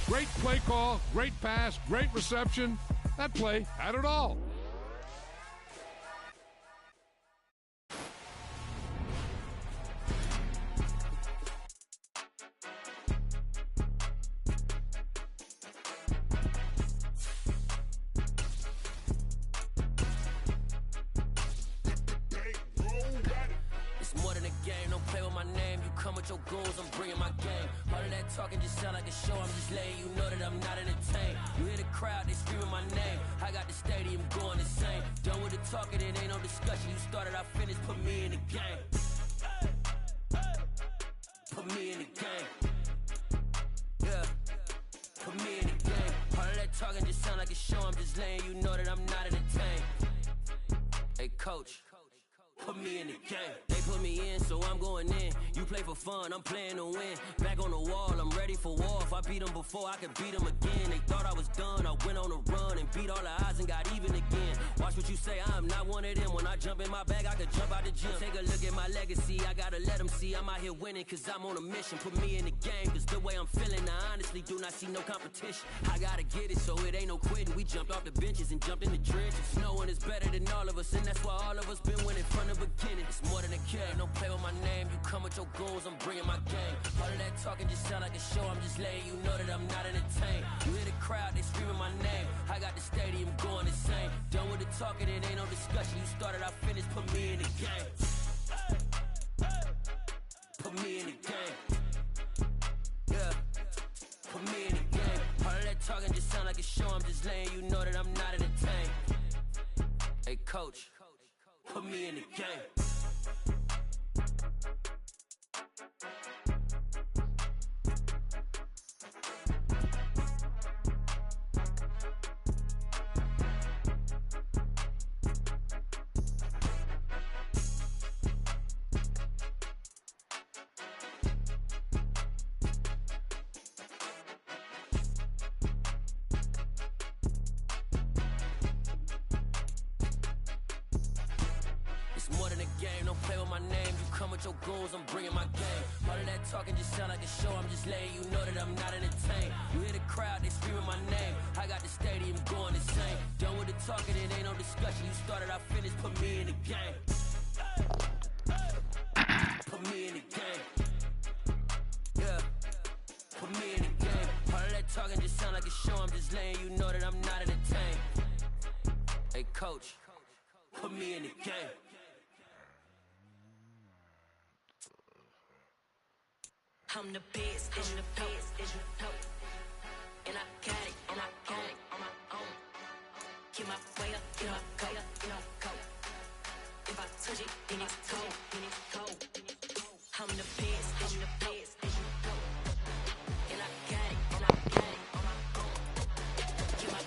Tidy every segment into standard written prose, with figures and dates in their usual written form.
Great play call, great pass, great reception. That play had it all. Your goals, I'm bringing my game. All of that talking just sound like a show. I'm just letting you know that I'm not entertained. You hear the crowd, they screaming my name. I got the stadium going insane. Done with the talking, it ain't no discussion. You started, I finished, put me in the game. Put me in the game. Yeah, put me in the game. All of that talking just sound like a show. I'm just letting you know that I'm not entertained. Hey, coach, put me in the game. They put me in, so I'm going in. You play for fun, I'm playing to win. Back on the wall, I'm ready for war. If I beat them before, I could beat them again. They thought I was done, I went on a run and beat all the odds and got even again. Watch what you say, I'm not one of them. When I jump in my bag, I could jump out the gym. Take a look at my legacy, I gotta let them see I'm out here winning, cause I'm on a mission. Put me in the game, cause the way I'm feeling, I honestly do not see no competition. I gotta get it, so it ain't no quitting. We jumped off the benches and jumped in the trenches. No one is better than all of us, and that's why all of us been winning from the beginning. It's more than a kid, no play with my name. You come with your goals, I'm bringing my game. All of that talking just sound like a show. I'm just letting you know that I'm not entertained. You hear the crowd, they screaming my name. I got the stadium going insane. Done with the talking, it ain't no discussion. You started, I finished, put me in the game. Put me in the game. Yeah, put me in the game. All of that talking just sound like a show. I'm just letting you know that I'm not entertained. Hey, coach, put me in the game. More than a game, don't play with my name. You come with your goals, I'm bringing my game. All of that talking just sound like a show. I'm just letting you know that I'm not entertained. You hear the crowd, they screaming my name. I got the stadium going insane. Done with the talking, it ain't no discussion. You started, I finished, put me in the game. Put me in the game. Yeah, put me in the game. All of that talking just sound like a show. I'm just letting you know that I'm not entertained. Hey, coach, put me in the game. I'm the best, I'm the best, as you know. And I got it, on my own. Get my way up, get my go, go. If I touch it, then it's cold, I'm the best, as you know. And I got it, on my own. Get my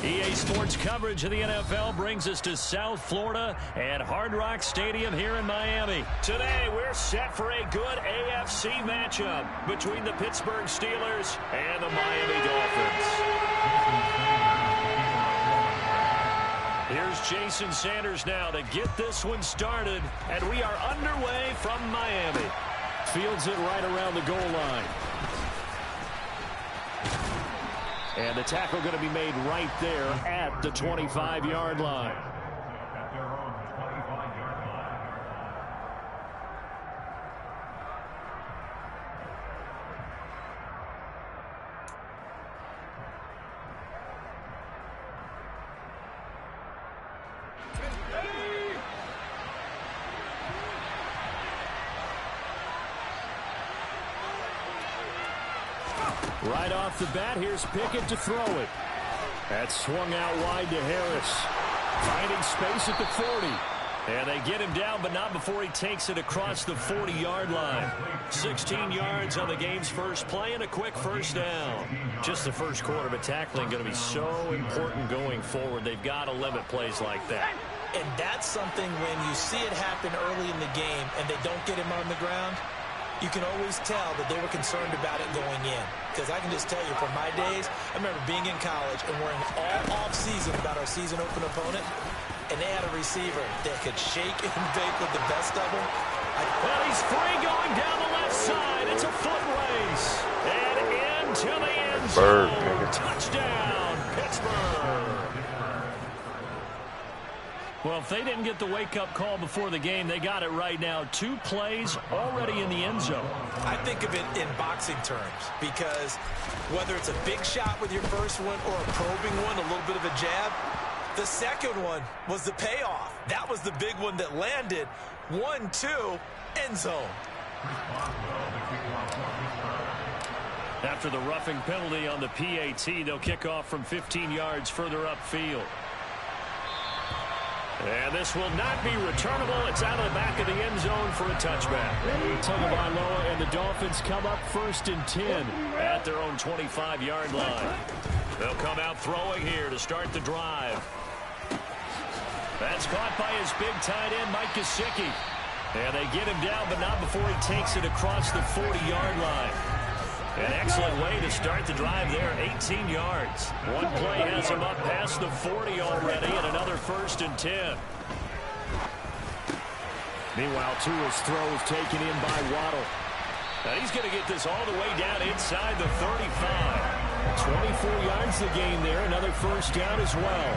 EA Sports coverage of the NFL brings us to South Florida at Hard Rock Stadium here in Miami. Today, we're set for a good AFC matchup between the Pittsburgh Steelers and the Miami Dolphins. Here's Jason Sanders now to get this one started, and we are underway from Miami. Fields it right around the goal line. And the tackle going to be made right there at the 25-yard line. Right off the bat, here's Pickett to throw it. That's swung out wide to Harris. Finding space at the 40. And they get him down, but not before he takes it across the 40-yard line. 16 yards on the game's first play and a quick first down. Just the first quarter, but tackling going to be so important going forward. They've got to limit plays like that. And that's something when you see it happen early in the game and they don't get him on the ground, you can always tell that they were concerned about it going in. Because I can just tell you, from my days, I remember being in college and worrying all off-season about our season open opponent, and they had a receiver that could shake and bake with the best of them. Well, he's free going down the left side. It's a foot race. And into the end Bird, zone. nigga. Touchdown, Pittsburgh. Well, if they didn't get the wake-up call before the game, they got it right now. 2 plays already in the end zone. I think of it in boxing terms because whether it's a big shot with your first one or a probing one, a little bit of a jab, the second one was the payoff. That was the big one that landed. 1-2, end zone. After the roughing penalty on the PAT, they'll kick off from 15 yards further upfield. And this will not be returnable. It's out of the back of the end zone for a touchback. Tagovailoa and the Dolphins come up 1st and 10 at their own 25-yard line. They'll come out throwing here to start the drive. That's caught by his big tight end, Mike Gesicki. And they get him down, but not before he takes it across the 40-yard line. An excellent way to start the drive there, 18 yards. One play has him up past the 40 already, and another 1st and 10. Meanwhile, Tua's throw is taken in by Waddle. Now he's going to get this all the way down inside the 35. 24 yards the gain there, another 1st down as well.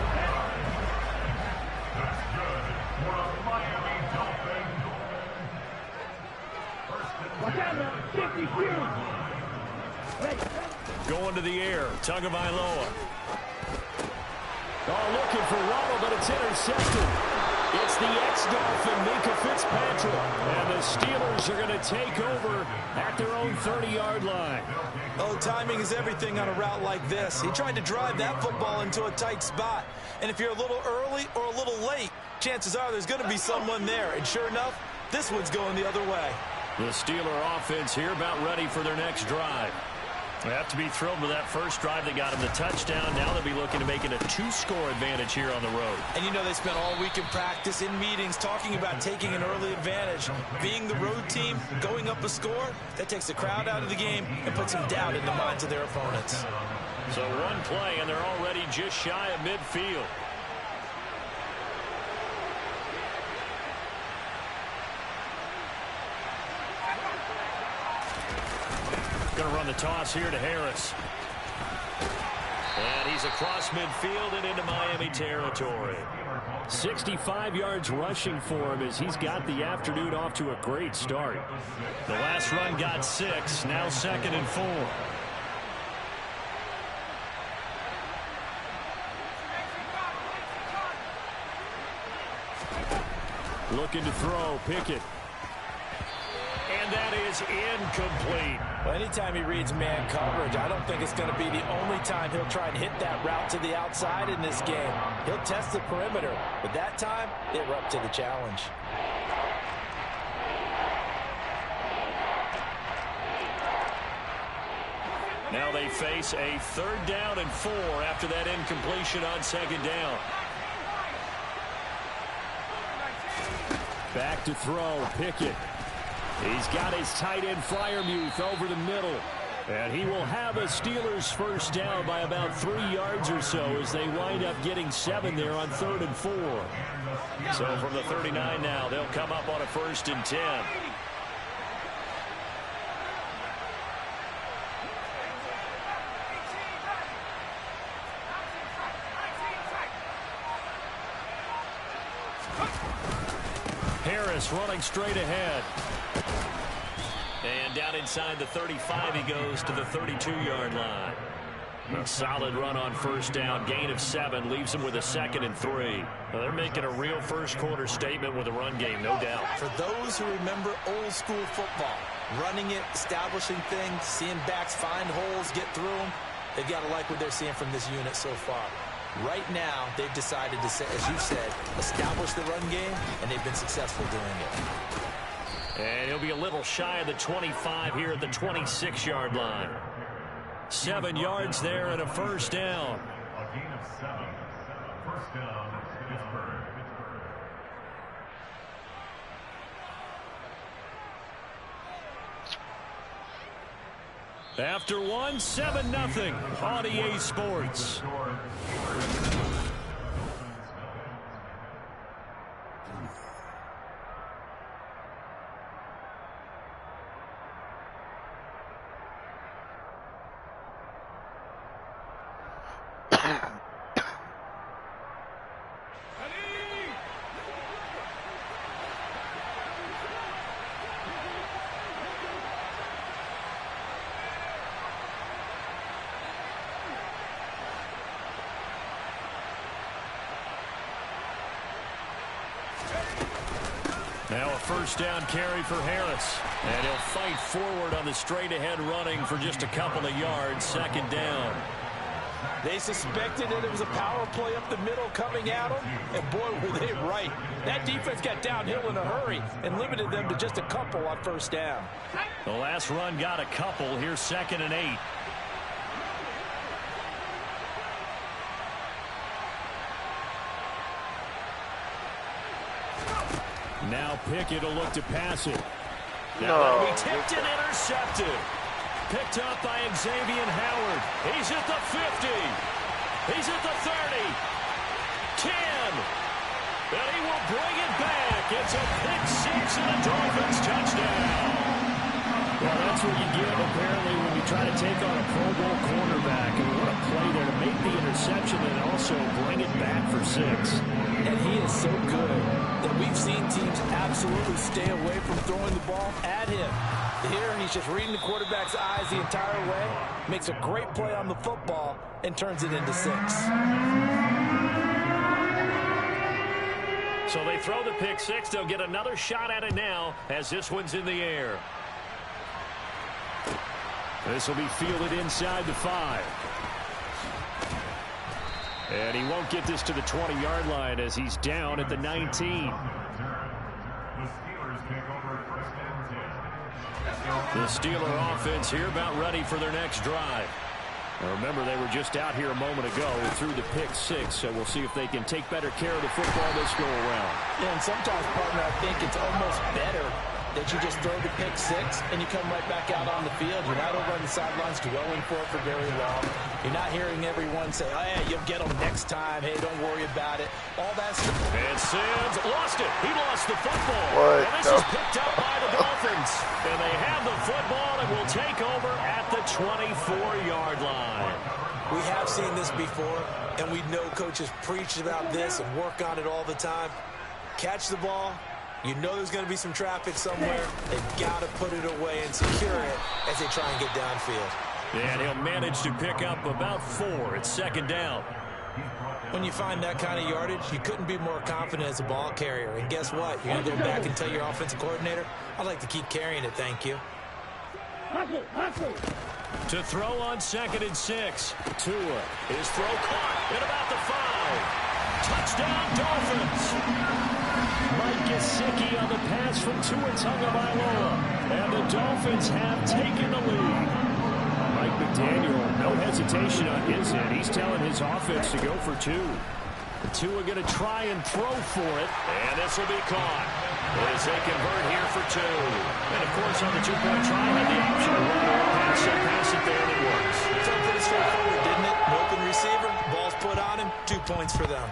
Going to the air, Tagovailoa. Oh, looking for Waddle, but it's intercepted. It's the ex-Dolphin, Minkah Fitzpatrick. And the Steelers are going to take over at their own 30-yard line. Oh, timing is everything on a route like this. He tried to drive that football into a tight spot. And if you're a little early or a little late, chances are there's going to be someone there. And sure enough, this one's going the other way. The Steeler offense here about ready for their next drive. They have to be thrilled with that first drive. They got him the touchdown. Now they'll be looking to make it a 2-score advantage here on the road. And you know they spent all week in practice, in meetings, talking about taking an early advantage. Being the road team, going up a score, that takes the crowd out of the game and puts some doubt in the minds of their opponents. So one play, and they're already just shy of midfield. Going to run the toss here to Harris. And he's across midfield and into Miami territory. 65 yards rushing for him as he's got the afternoon off to a great start. The last run got 6, now 2nd and 4. Looking to throw, Pickett. And that is incomplete. Well, anytime he reads man coverage, I don't think it's going to be the only time he'll try and hit that route to the outside in this game. He'll test the perimeter, but that time, they were up to the challenge. Now they face a 3rd down and 4 after that incompletion on 2nd down. Back to throw, Pickett. He's got his tight end Freiermuth over the middle. And he will have a Steelers 1st down by about 3 yards or so as they wind up getting 7 there on 3rd and 4. So from the 39 now, they'll come up on a 1st and 10. Harris running straight ahead. And down inside the 35 he goes to the 32-yard line. A solid run on 1st down, gain of 7, leaves him with a 2nd and 3. Well, they're making a real first-quarter statement with a run game, no doubt. For those who remember old-school football, running it, establishing things, seeing backs find holes, get through them, they've got to like what they're seeing from this unit so far. Right now, they've decided to, as you said, establish the run game, and they've been successful doing it. And he'll be a little shy of the 25 here at the 26-yard line. 7 yards there and a 1st down. A gain of 7. 1st down, Pittsburgh. After one, 7-0 on EA Sports. Now a first down carry for Harris. And he'll fight forward on the straight-ahead running for just a couple of yards. Second down. They suspected that it was a power play up the middle coming at them, and boy, were they right. That defense got downhill in a hurry and limited them to just a couple on first down. The last run got a couple. Here's 2nd and 8. Now Pickett will look to pass it. That will be tipped and intercepted. Picked up by Xavier Howard. He's at the 50. He's at the 30. 10. And he will bring it back. It's a pick six and a Dolphins touchdown. Well, that's what you get, apparently, when you try to take on a Pro Bowl cornerback. And what a play there to make the interception and also bring it back for 6. And he is so good that we've seen teams absolutely stay away from throwing the ball at him. Here, he's just reading the quarterback's eyes the entire way, makes a great play on the football, and turns it into 6. So they throw the pick six. They'll get another shot at it now as this one's in the air. This will be fielded inside the 5. And he won't get this to the 20-yard line as he's down at the 19. The Steeler offense here about ready for their next drive. Now remember, they were just out here a moment ago through the pick six, so we'll see if they can take better care of the football this go around. Yeah, and sometimes, partner, I think it's almost better that you just throw the pick six and you come right back out on the field. You're not over on the sidelines dwelling for it for very long. You're not hearing everyone say, oh, yeah, you'll get them next time. Hey, don't worry about it. All that stuff. And Sims lost it. He lost the football. And this is picked up by the Dolphins. And they have the football and will take over at the 24-yard line. We have seen this before, and we know coaches preach about this and work on it all the time. Catch the ball. You know there's going to be some traffic somewhere. They've got to put it away and secure it as they try and get downfield. And he'll manage to pick up about 4. It's second down. When you find that kind of yardage, you couldn't be more confident as a ball carrier. And guess what? You're going to go back and tell your offensive coordinator, I'd like to keep carrying it, thank you. To throw on 2nd and 6. Tua. His throw caught at about the 5. Touchdown, Dolphins. Mike Gesicki on the pass from Tua Tagovailoa. And the Dolphins have taken the lead. Mike McDaniel, no hesitation on his end. He's telling his offense to go for 2. Tua going to try and throw for it. And this will be caught. As they convert here for 2. And, of course, on the 2-point try, had the option to run or pass it there, and it works. It's pretty straightforward, didn't it? An open receiver, ball's put on him, 2 points for them.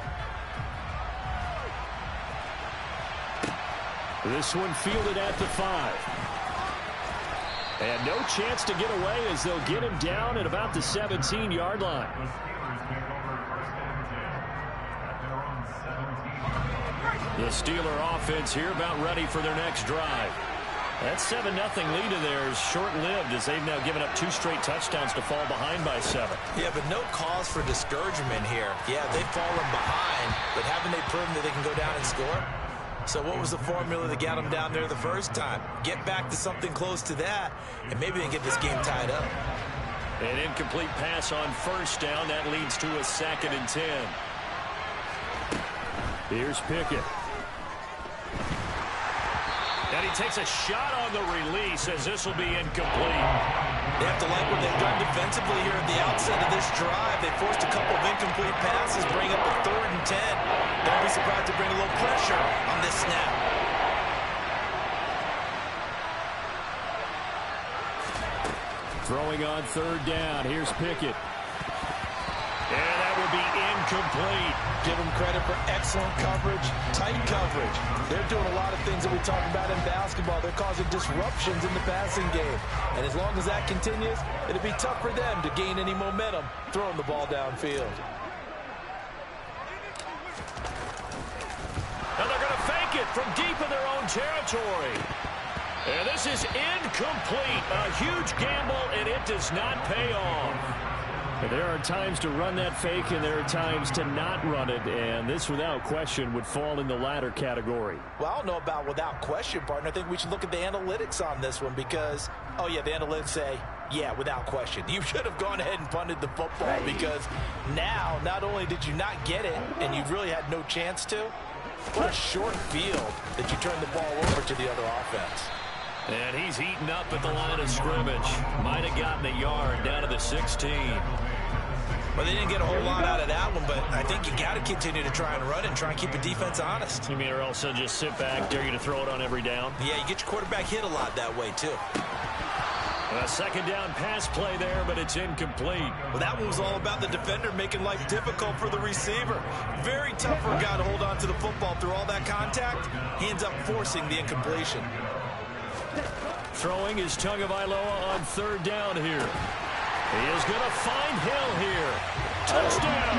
This one fielded at the 5. And no chance to get away as they'll get him down at about the 17-yard line. The Steeler offense here about ready for their next drive. That 7-0 lead of theirs short-lived as they've now given up 2 straight touchdowns to fall behind by 7. Yeah, but no cause for discouragement here. Yeah, they've fallen behind, but haven't they proven that they can go down and score? So what was the formula that got them down there the first time? Get back to something close to that, and maybe they can get this game tied up. An incomplete pass on first down. That leads to a 2nd and 10. Here's Pickett. And he takes a shot on the release as this will be incomplete. They have to like what they've done defensively here at the outset of this drive. They forced a couple of incomplete passes, bring up a 3rd and 10. Don't be surprised to bring a little pressure on this snap. Throwing on 3rd down. Here's Pickett. And that will be incomplete. Give them credit for excellent coverage, tight coverage. They're doing a lot of things that we talk about in basketball. They're causing disruptions in the passing game. And as long as that continues, it'll be tough for them to gain any momentum throwing the ball downfield. And they're going to fake it from deep in their own territory. And this is incomplete. A huge gamble, and it does not pay off. There are times to run that fake, and there are times to not run it, and this, without question, would fall in the latter category. Well, I don't know about without question, partner. I think we should look at the analytics on this one because, oh, yeah, the analytics say, yeah, without question. You should have gone ahead and punted the football because now, not only did you not get it, and you really had no chance to, what a short field that you turned the ball over to the other offense. And he's eaten up at the line of scrimmage. Might have gotten a yard down to the 16. Well, they didn't get a whole lot out of that one, but I think you got to continue to try and run and try and keep the defense honest. You mean or else they'll just sit back, dare you to throw it on every down? Yeah, you get your quarterback hit a lot that way, too. A second down pass play there, but it's incomplete. Well, that one was all about the defender making life difficult for the receiver. Very tough for a guy to hold on to the football through all that contact. He ends up forcing the incompletion. Throwing is Tagovailoa on third down here. He is going to find Hill here. Touchdown!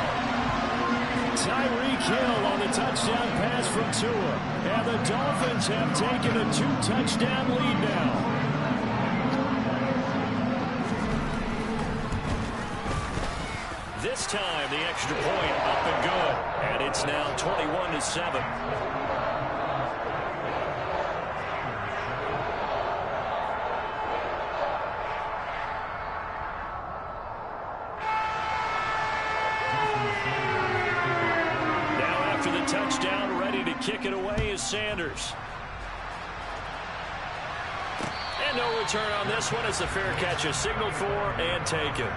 Tyreek Hill on the touchdown pass from Tua. And the Dolphins have taken a 2-touchdown lead now. This time, the extra point up and good. And it's now 21-7. Touchdown, ready to kick it away is Sanders. And no return on this one as the fair catch is signaled for and taken.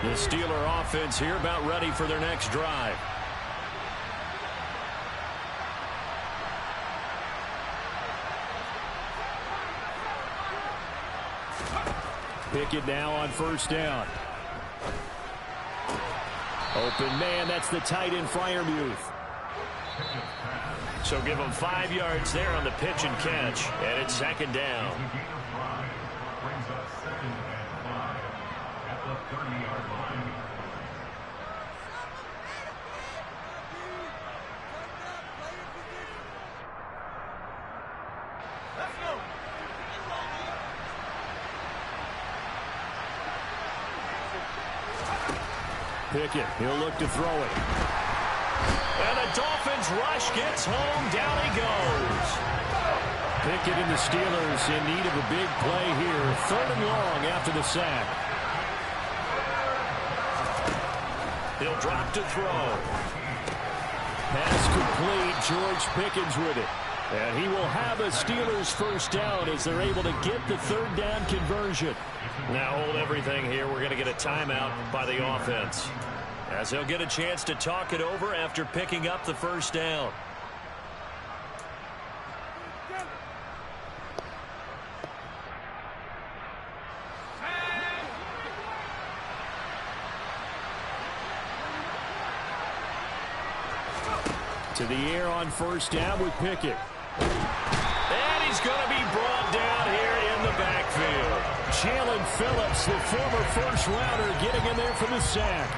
The Steeler offense here about ready for their next drive. Pickett now on first down. Open man, that's the tight end Freiermuth. So give him 5 yards there on the pitch and catch, and it's second down. Brings up 2nd and 5 at the 30-yard line. Pickett, he'll look to throw it. And the Dolphins rush gets home, down he goes. Pickett and the Steelers in need of a big play here. 3rd and long after the sack. He'll drop to throw. Pass complete, George Pickens with it. And he will have a Steelers first down as they're able to get the 3rd down conversion. Now hold everything here. We're going to get a timeout by the offense, as they'll get a chance to talk it over after picking up the first down. To the air on first down with Pickett. And he's going to be brought down here in the backfield. Jalen Phillips, the former first-rounder, getting in there for the sack.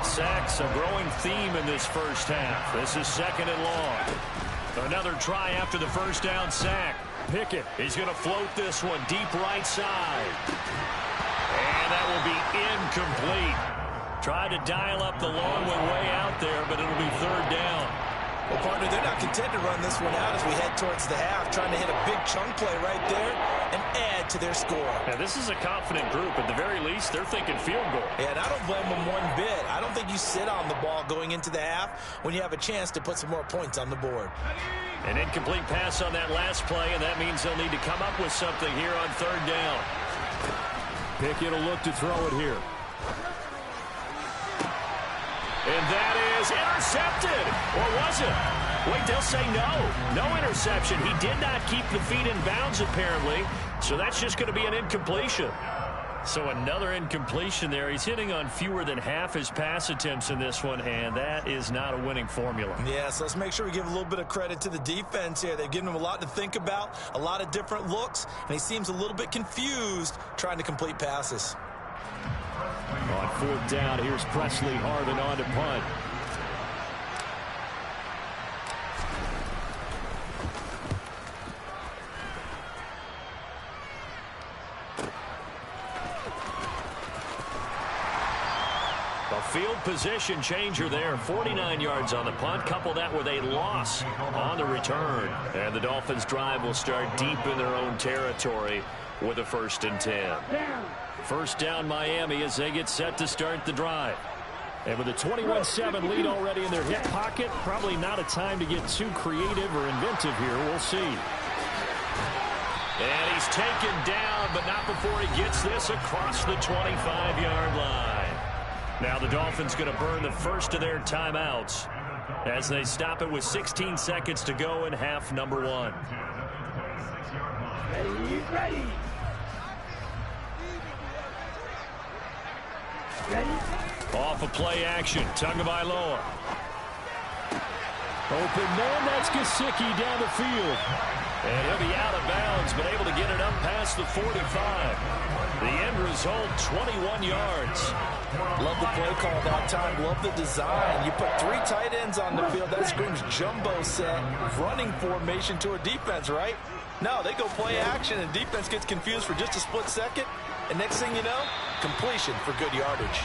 Sacks, a growing theme in this first half. This is 2nd and long. Another try after the first down sack. Pickett, he's going to float this one deep right side. And that will be incomplete. Tried to dial up the long one way out there, but it'll be 3rd down. Well, partner, they're not content to run this one out as we head towards the half, trying to hit a big chunk play right there and add to their score. Yeah, this is a confident group. At the very least, they're thinking field goal. Yeah, and I don't blame them one bit. I don't think you sit on the ball going into the half when you have a chance to put some more points on the board. An incomplete pass on that last play, and that means they'll need to come up with something here on 3rd down. Pickett will look to throw it here. And that is intercepted. Or was it? Wait, they'll say no. No interception. He did not keep the feet in bounds, apparently. So that's just going to be an incompletion. So another incompletion there. He's hitting on fewer than half his pass attempts in this one, and that is not a winning formula. Yeah, so let's make sure we give a little bit of credit to the defense here. They've given him a lot to think about, a lot of different looks, and he seems a little bit confused trying to complete passes. On 4th down, here's Presley Harvin on to punt. field position changer there. 49 yards on the punt. Couple that with a loss on the return. And the Dolphins' drive will start deep in their own territory with a 1st and 10. First down Miami as they get set to start the drive. And with a 21-7 lead already in their hip pocket, probably not a time to get too creative or inventive here. We'll see. And he's taken down, but not before he gets this across the 25-yard line. Now the Dolphins going to burn the first of their timeouts as they stop it with 16 seconds to go in half number 1. Ready. Off of play action, Tagovailoa. Open man, that's Gesicki down the field. And he'll be out of bounds, but able to get it up past the 45. The end result, 21 yards. Love the play call that time. Love the design. You put 3 tight ends on the field. That screams jumbo set, running formation to a defense, right? No, they go play action, and defense gets confused for just a split second. And next thing you know, completion for good yardage.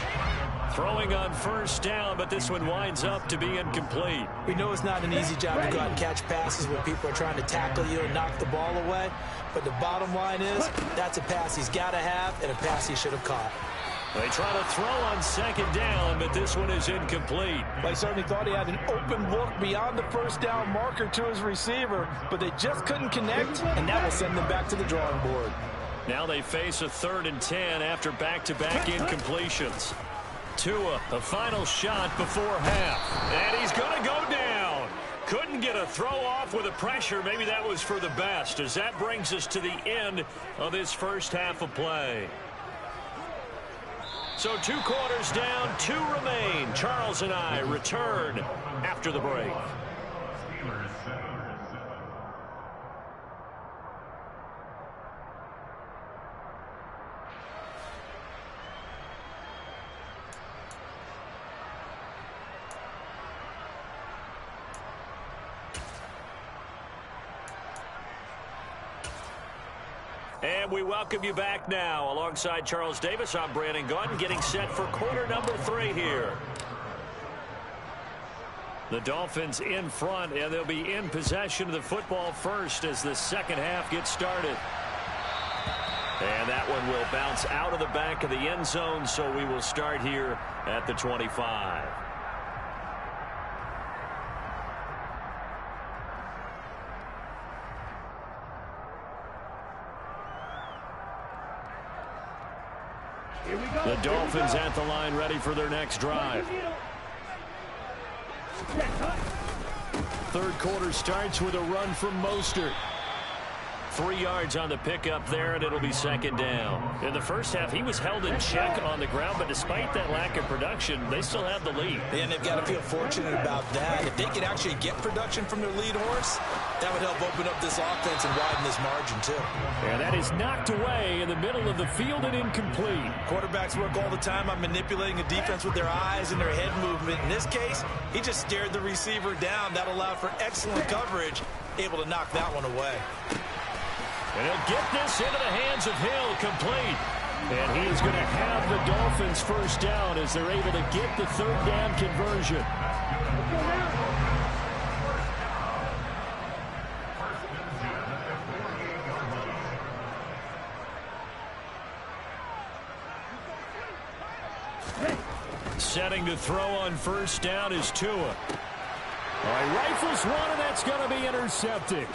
Throwing on first down, but this one winds up to be incomplete. We know it's not an easy job to go out and catch passes when people are trying to tackle you and knock the ball away. But the bottom line is, that's a pass he's got to have and a pass he should have caught. They try to throw on second down, but this one is incomplete. They certainly thought he had an open look beyond the first down marker to his receiver, but they just couldn't connect, and that will send them back to the drawing board. Now they face a 3rd and 10 after back-to-back incompletions. Tua, the final shot before half. And he's going to go down. Couldn't get a throw off with the pressure. Maybe that was for the best, as that brings us to the end of this first half of play. So 2 quarters down, 2 remain. Charles and I return after the break. And we welcome you back now. Alongside Charles Davis, I'm Brandon Gaudin, getting set for quarter number 3 here. The Dolphins in front, and they'll be in possession of the football first as the second half gets started. And that one will bounce out of the back of the end zone, so we will start here at the 25. The Dolphins at the line ready for their next drive. Third quarter starts with a run from Mostert. 3 yards on the pickup there, and it'll be second down. In the first half, he was held in check on the ground, but despite that lack of production, they still have the lead. And they've got to feel fortunate about that. If they can actually get production from their lead horse, that would help open up this offense and widen this margin, too. And that is knocked away in the middle of the field and incomplete. Quarterbacks work all the time on manipulating a defense with their eyes and their head movement. In this case, he just stared the receiver down. That allowed for excellent coverage, able to knock that one away. And he'll get this into the hands of Hill, complete. And he is going to have the Dolphins first down as they're able to get the third down conversion. Setting to throw on first down is Tua. All right, rifles one, and that's going to be intercepted.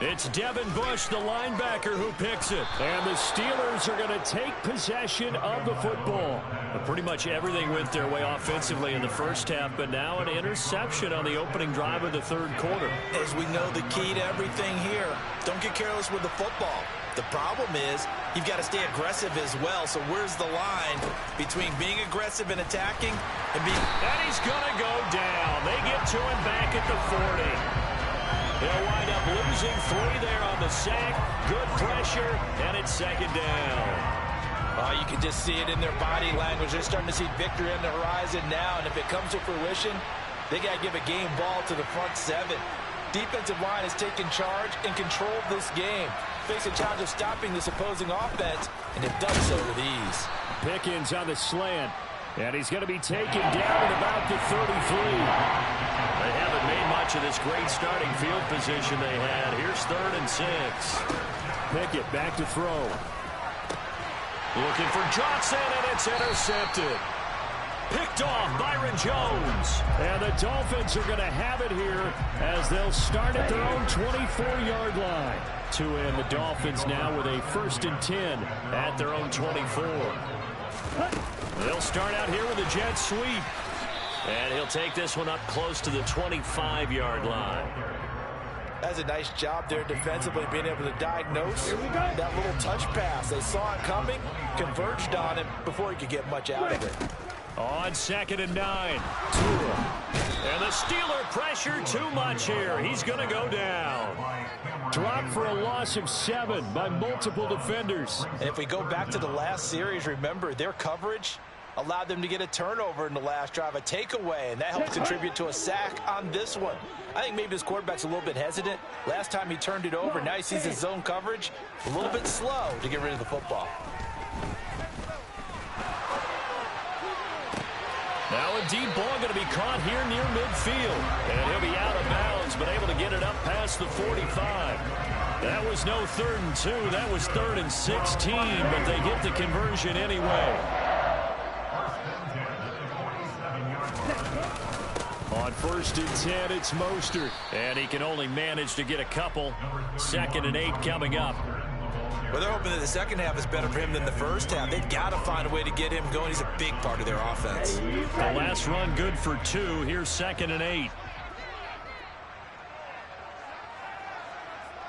It's Devin Bush, the linebacker, who picks it. And the Steelers are going to take possession of the football. But pretty much everything went their way offensively in the first half, but now an interception on the opening drive of the third quarter. As we know, the key to everything here, don't get careless with the football. The problem is you've got to stay aggressive as well. So where's the line between being aggressive and attacking and being... And he's going to go down. They get to him back at the 40. They'll wind up losing 3 there on the sack. Good pressure, and it's second down. You can just see it in their body language. They're starting to see victory on the horizon now, and if it comes to fruition, they got to give a game ball to the front 7. Defensive line has taken charge and controlled this game. Face a challenge of stopping this opposing offense, and have done so with ease. Pickens on the slant. And he's going to be taken down at about the 33. They haven't made much of this great starting field position they had. Here's 3rd and 6. Pickett back to throw. Looking for Johnson, and it's intercepted. Picked off Byron Jones. And the Dolphins are going to have it here as they'll start at their own 24-yard line. To end the Dolphins now with a 1st and 10 at their own 24. They'll start out here with a jet sweep. And he'll take this one up close to the 25-yard line. That's a nice job there defensively, being able to diagnose that little touch pass. They saw it coming, converged on it before he could get much out of it. On 2nd and 9. Tua. And the Steeler pressure too much here. He's going to go down. Dropped for a loss of 7 by multiple defenders. And if we go back to the last series, remember, their coverage allowed them to get a turnover in the last drive, a takeaway, and that helped contribute to a sack on this one. I think maybe this quarterback's a little bit hesitant. Last time he turned it over, now he sees his zone coverage a little bit slow to get rid of the football. Now a deep ball going to be caught here near midfield. And he'll be out of bounds, but able to get it up past the 45. That was no 3rd and 2. That was 3rd and 16, but they get the conversion anyway. On 1st and 10, it's Mostert. And he can only manage to get a couple. 2nd and 8 coming up. Well, they're hoping that the second half is better for him than the first half. They've got to find a way to get him going. He's a big part of their offense. The last run good for 2. Here's 2nd and 8.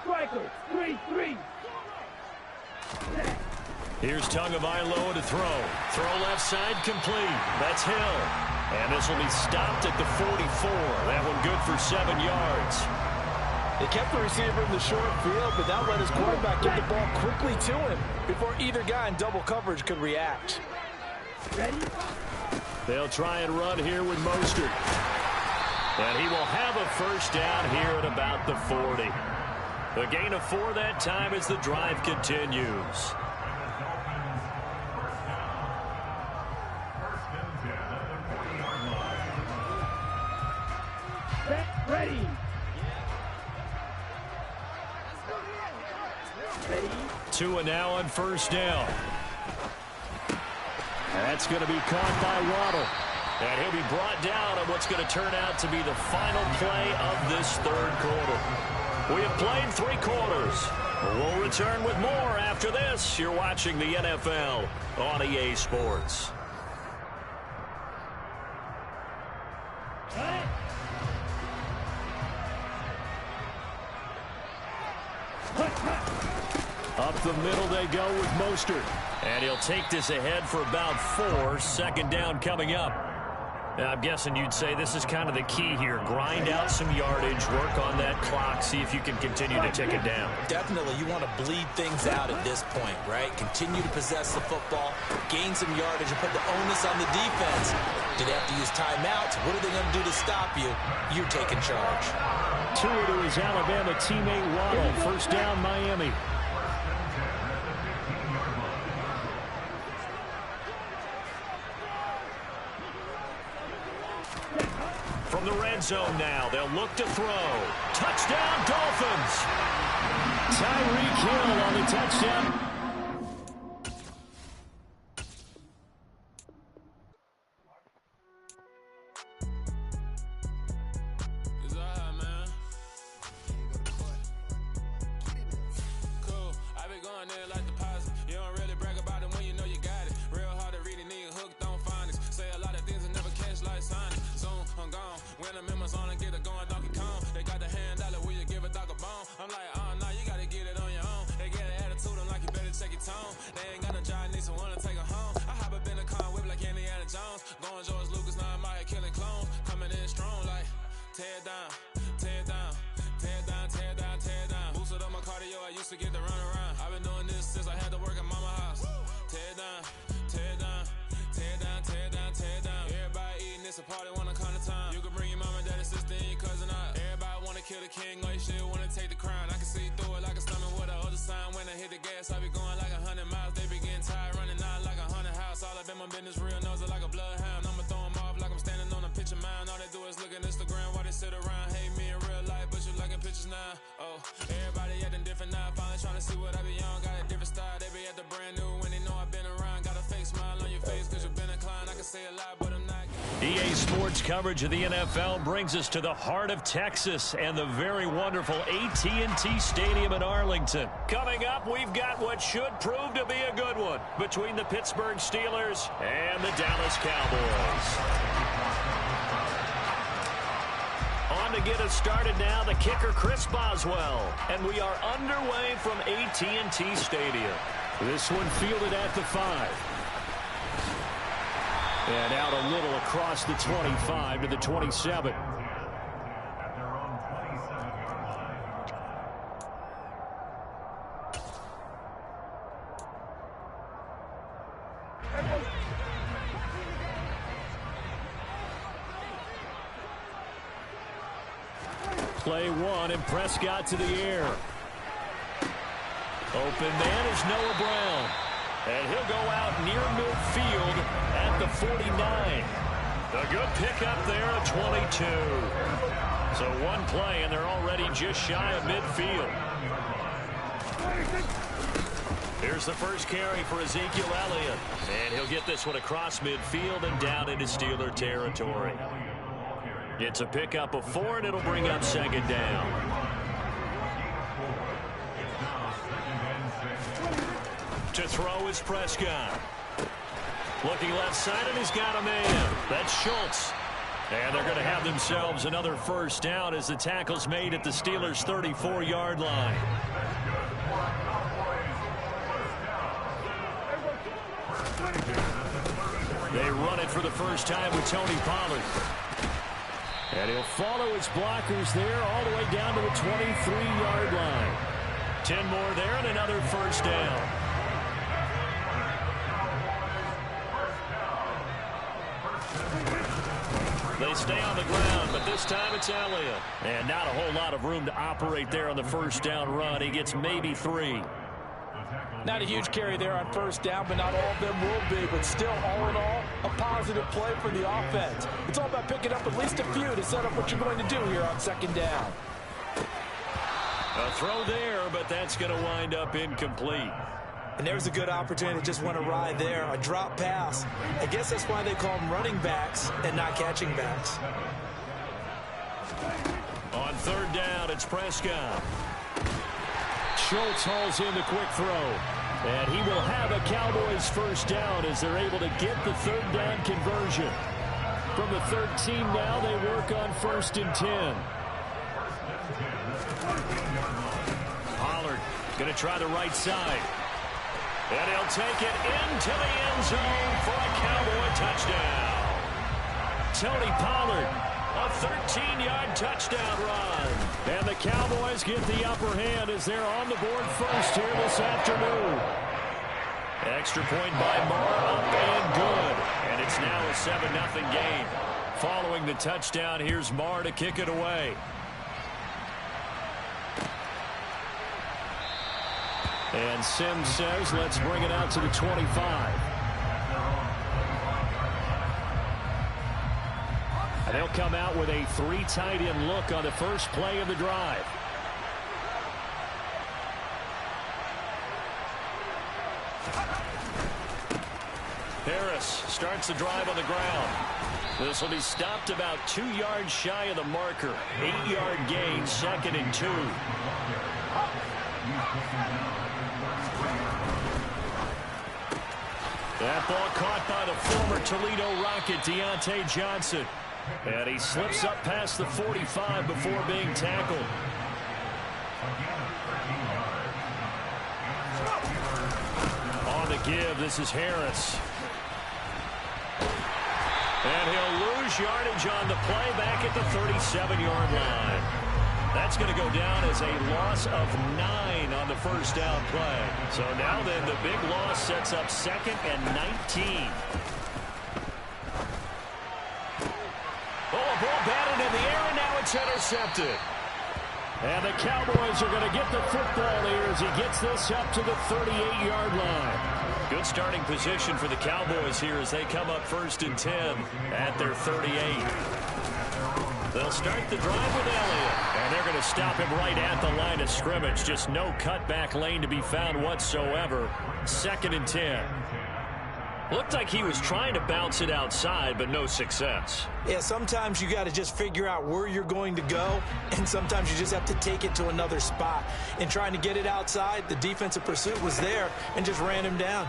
Striker, 3-3. Here's Tagovailoa to throw. Throw left side complete. That's Hill. And this will be stopped at the 44. That one good for 7 yards. They kept the receiver in the short field, but that let his quarterback get the ball quickly to him before either guy in double coverage could react. Ready? They'll try and run here with Mostert. And he will have a first down here at about the 40. A gain of 4 that time as the drive continues. Ready. Tua now on first down. That's going to be caught by Waddle. And he'll be brought down on what's going to turn out to be the final play of this 3rd quarter. We have played 3 quarters. We'll return with more after this. You're watching the NFL on EA Sports. Up the middle they go with Mostert. And he'll take this ahead for about 4. 2nd down coming up. Now, I'm guessing you'd say this is kind of the key here. Grind out some yardage, work on that clock, see if you can continue to tick it down. Definitely, you want to bleed things out at this point, right? Continue to possess the football, gain some yardage, and put the onus on the defense. Do they have to use timeouts? What are they going to do to stop you? You're taking charge. Tua to his Alabama teammate Waddle. First down, Miami. From the red zone now, they'll look to throw. Touchdown, Dolphins! Tyreek Hill on the touchdown. I be going like 100 miles. They be getting tired running out like 100 house. All up in my business, real nose like a bloodhound. sit around, hate me in real life, but you liking pictures now. Oh, everybody acting different now. Finally trying to see what I be on. Got a different style, they be at the brand new when they know I've been around. Got a fake smile on your face cause you've been inclined. I can say a lot, but I'm not. EA Sports coverage of the NFL brings us to the heart of Texas and the very wonderful AT&T Stadium in Arlington. Coming up, we've got what should prove to be a good one between the Pittsburgh Steelers and the Dallas Cowboys. On to get us started now, the kicker Chris Boswell. And we are underway from AT&T Stadium. This one fielded at the 5. And out a little across the 25 to the 27. At their own 27-yard line. Play one, and Prescott to the air. Open man is Noah Brown. And he'll go out near midfield at the 49. A good pickup there at 22. So one play, and they're already just shy of midfield. Here's the first carry for Ezekiel Elliott. And he'll get this one across midfield and down into Steeler territory. It's a pickup of 4, and it'll bring up second down. To throw is Prescott. Looking left side, and he's got a man. That's Schultz. And they're going to have themselves another first down as the tackle's made at the Steelers' 34-yard line. They run it for the first time with Tony Pollard. And he'll follow his blockers there all the way down to the 23-yard line. 10 more there and another first down. They stay on the ground, but this time it's Elliott. And not a whole lot of room to operate there on the first down run. He gets maybe 3. Not a huge carry there on first down, but not all of them will be. But still, all in all, a positive play for the offense. It's all about picking up at least a few to set up what you're going to do here on second down. A throw there, but that's going to wind up incomplete. And there's a good opportunity to just want to ride there. A drop pass. I guess that's why they call them running backs and not catching backs. On third down, it's Prescott. Schultz hauls in the quick throw. And he will have a Cowboys first down as they're able to get the third down conversion. From the 13 now, they work on 1st and 10. Pollard going to try the right side. And he'll take it into the end zone for a Cowboy touchdown. Tony Pollard, a 13-yard touchdown run. And the Cowboys get the upper hand as they're on the board first here this afternoon. Extra point by Marr, up and good. And it's now a 7-0 game. Following the touchdown, here's Marr to kick it away. And Sims says, let's bring it out to the 25. And they'll come out with a 3 tight end look on the first play of the drive. Harris starts the drive on the ground. This will be stopped about 2 yards shy of the marker. 8-yard gain, 2nd and 2. That ball caught by the former Toledo Rocket, Deontay Johnson. And he slips up past the 45 before being tackled. On the give, this is Harris. And he'll lose yardage on the play back at the 37-yard line. That's going to go down as a loss of 9 on the first down play. So now then the big loss sets up 2nd and 19. Oh, a ball batted in the air, and now it's intercepted. And the Cowboys are going to get the football here as he gets this up to the 38-yard line. Good starting position for the Cowboys here as they come up 1st and 10 at their 38. They'll start the drive with Elliott. And they're going to stop him right at the line of scrimmage. Just no cutback lane to be found whatsoever. 2nd and 10. Looked like he was trying to bounce it outside, but no success. Yeah, sometimes you got to just figure out where you're going to go, and sometimes you just have to take it to another spot. In trying to get it outside, the defensive pursuit was there and just ran him down.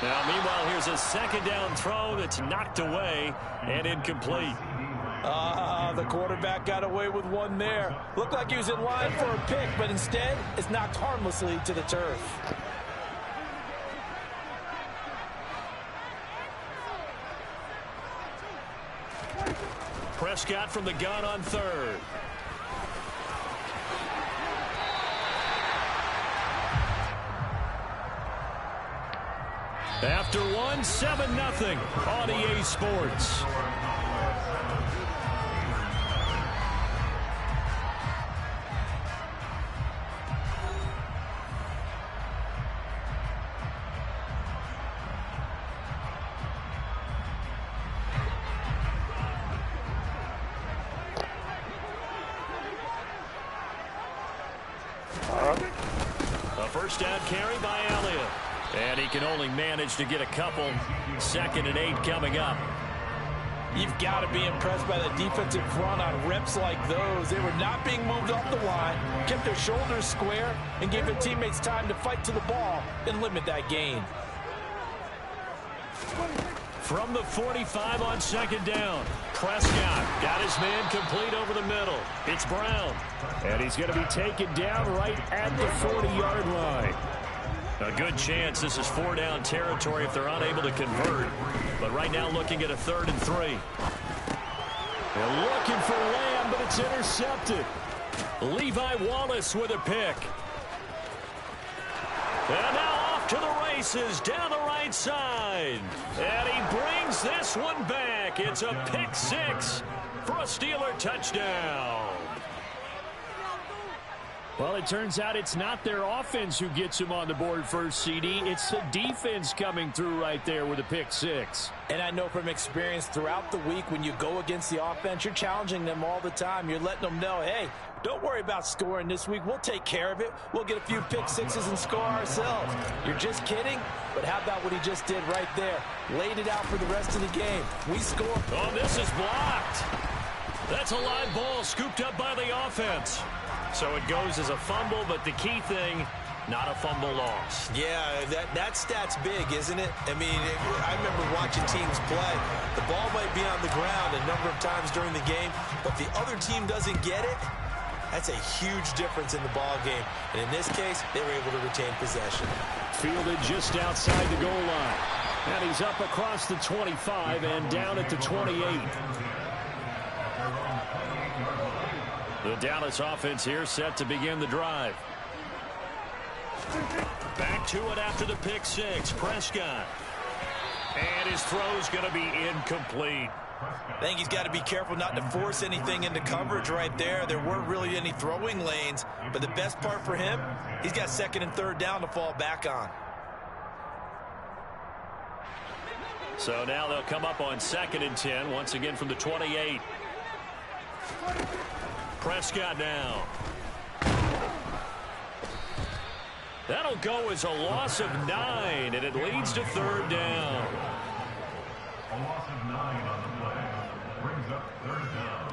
Now, meanwhile, here's a 2nd down throw that's knocked away and incomplete. The quarterback got away with one there. Looked like he was in line for a pick, but instead, it's knocked harmlessly to the turf. Prescott from the gun on 3rd. After one, 7-0 on EA Sports. A first down carry by Elliott. And he can only manage to get a couple. 2nd and 8 coming up. You've got to be impressed by the defensive front on reps like those. They were not being moved off the line, kept their shoulders square, and gave their teammates time to fight to the ball and limit that gain. From the 45 on 2nd down. Prescott got his man complete over the middle. It's Brown. And he's going to be taken down right at the 40-yard line. A good chance this is 4-down territory if they're unable to convert. But right now looking at a 3rd and 3. They're looking for Lamb, but it's intercepted. Levi Wallace with a pick. And now off to the races down the right side. And he brings this one back. It's a pick 6 for a Steeler touchdown. Well, it turns out it's not their offense who gets him on the board first, CD. It's the defense coming through right there with a pick 6. And I know from experience throughout the week when you go against the offense, you're challenging them all the time. You're letting them know, hey, don't worry about scoring this week. We'll take care of it. We'll get a few pick 6s and score ourselves. You're just kidding? But how about what he just did right there? Laid it out for the rest of the game. We score. Oh, this is blocked. That's a live ball scooped up by the offense. So it goes as a fumble, but the key thing, not a fumble loss. Yeah, that stat's big, isn't it? I mean, I remember watching teams play. The ball might be on the ground a number of times during the game, but if the other team doesn't get it, that's a huge difference in the ball game. And in this case, they were able to retain possession. Fielded just outside the goal line. And he's up across the 25 and down at the 28. The Dallas offense here set to begin the drive. Back to it after the pick 6. Prescott. And his throw's going to be incomplete. I think he's got to be careful not to force anything into coverage right there. There weren't really any throwing lanes, but the best part for him, he's got 2nd and 3rd down to fall back on. So now they'll come up on 2nd and 10, once again from the 28. Prescott now. That'll go as a loss of 9, and it leads to 3rd down. A loss of 9 on the play brings up 3rd down.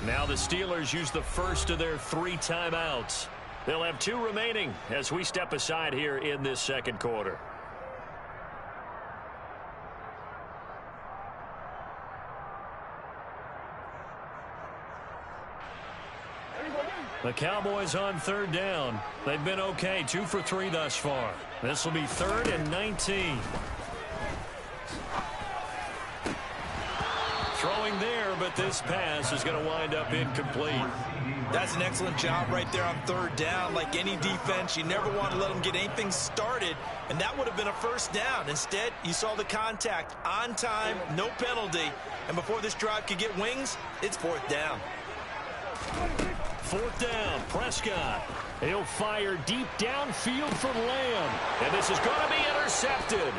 Now the Steelers use the first of their 3 timeouts. They'll have 2 remaining as we step aside here in this 2nd quarter. The Cowboys on 3rd down. They've been okay, 2 for 3 thus far. This will be 3rd and 19. Throwing there, but this pass is going to wind up incomplete. That's an excellent job right there on third down. Like any defense, you never want to let them get anything started, and that would have been a first down. Instead, you saw the contact on time, no penalty, and before this drive could get wings, it's fourth down. Fourth down, Prescott. He'll fire deep downfield from Lamb. And this is going to be intercepted.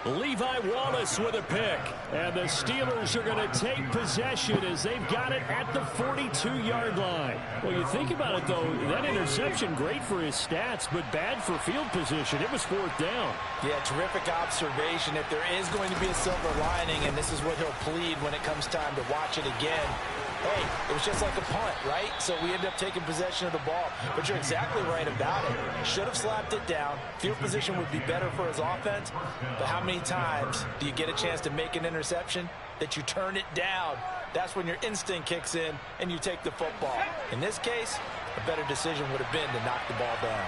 Levi Wallace with a pick. And the Steelers are going to take possession as they've got it at the 42-yard line. Well, you think about it, though, that interception, great for his stats, but bad for field position. It was fourth down. Yeah, terrific observation. If there is going to be a silver lining, and this is what he'll plead when it comes time to watch it again, hey, it was just like a punt, right? So we ended up taking possession of the ball. But you're exactly right about it. Should have slapped it down. Field position would be better for his offense. But how many times do you get a chance to make an interception that you turn it down? That's when your instinct kicks in and you take the football. In this case, a better decision would have been to knock the ball down.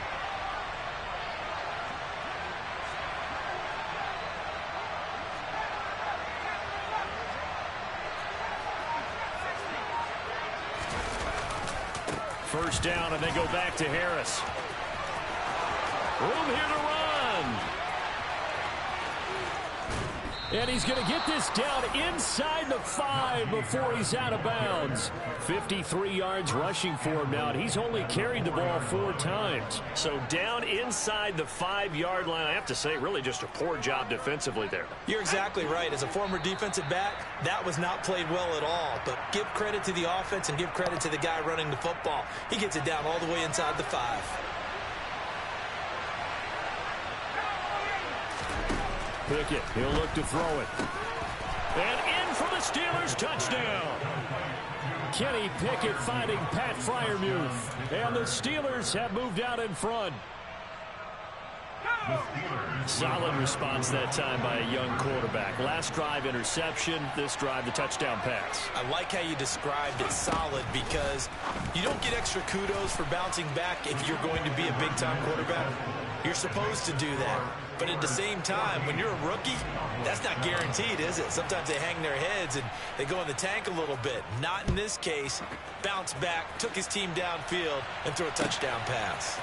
First down, and they go back to Harris. Room here to run. And he's going to get this down inside the 5 before he's out of bounds. 53 yards rushing for him now, and he's only carried the ball 4 times. So down inside the 5-yard line, I have to say, really just a poor job defensively there. You're exactly right. As a former defensive back, that was not played well at all. But give credit to the offense and give credit to the guy running the football. He gets it down all the way inside the 5. Pickett, he'll look to throw it. And in for the Steelers, touchdown. Kenny Pickett finding Pat Freiermuth. And the Steelers have moved out in front. Solid response that time by a young quarterback. Last drive, interception. This drive, the touchdown pass. I like how you described it, solid, because you don't get extra kudos for bouncing back if you're going to be a big-time quarterback. You're supposed to do that. But at the same time, when you're a rookie, that's not guaranteed, is it? Sometimes they hang their heads and they go in the tank a little bit. Not in this case. Bounced back, took his team downfield, and threw a touchdown pass.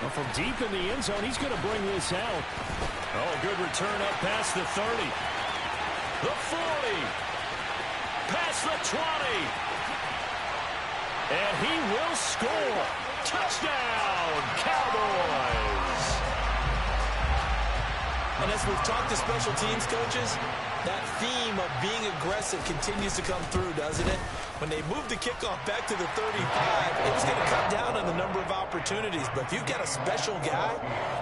Well, from deep in the end zone, he's going to bring this out. Oh, a good return up past the 30. The 40. Past the 20. And he will score. Touchdown, Cowboys. And as we've talked to special teams coaches, that theme of being aggressive continues to come through, doesn't it? When they moved the kickoff back to the 35, it was going to cut down on the number of opportunities. But if you've got a special guy,